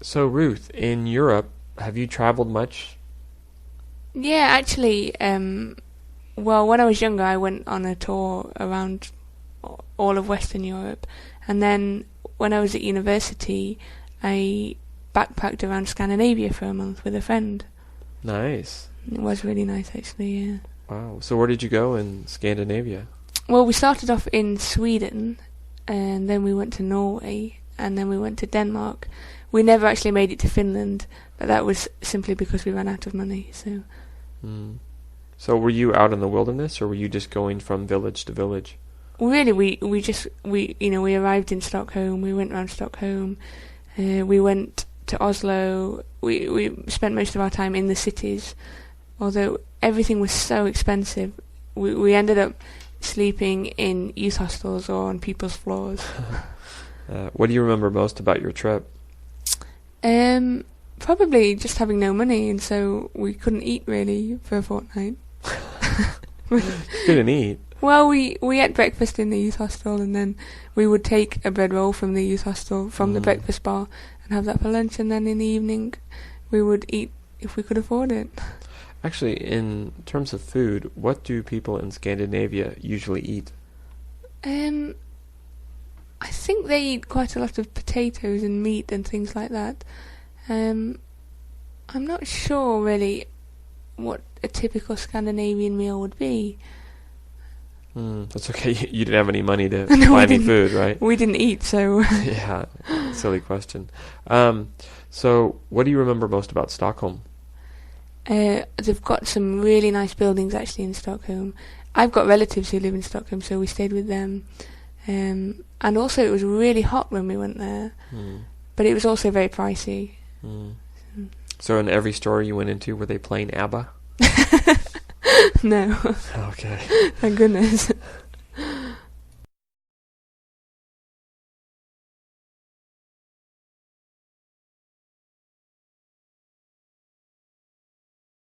So, Ruth, in Europe, have you traveled much? Yeah, actually, well, when I was younger, I went on a tour around all of Western Europe, and then when I was at university, I backpacked around Scandinavia for a month with a friend. Nice. It was really nice, actually. Yeah. Wow. So, where did you go in Scandinavia? Well, we started off in Sweden, and then we went to Norway, and then we went to Denmark. We never actually made it to Finland, but that was simply because we ran out of money. So, Mm. So, were you out in the wilderness, or were you just going from village to village? really, we arrived in Stockholm. We went around Stockholm. We went to Oslo. We spent most of our time in the cities, although everything was so expensive. We ended up sleeping in youth hostels or on people's floors. What do you remember most about your trip? Probably just having no money, and so we couldn't eat really for a fortnight. Couldn't eat. Well, we ate breakfast in the youth hostel, and then we would take a bread roll from the youth hostel from the breakfast bar and have that for lunch, and then in the evening we would eat if we could afford it. Actually, in terms of food, what do people in Scandinavia usually eat? I think they eat quite a lot of potatoes and meat and things like that. I'm not sure really what a typical Scandinavian meal would be. That's okay. You didn't have any money to No, buy we any didn't. food, right? We didn't eat, so Yeah, silly question. So, what do you remember most about Stockholm? they've got some really nice buildings actually in Stockholm. I've got relatives who live in Stockholm, so we stayed with them. And also it was really hot when we went there, but it was also very pricey. So, in every store you went into, were they playing ABBA? No, Okay. thank goodness.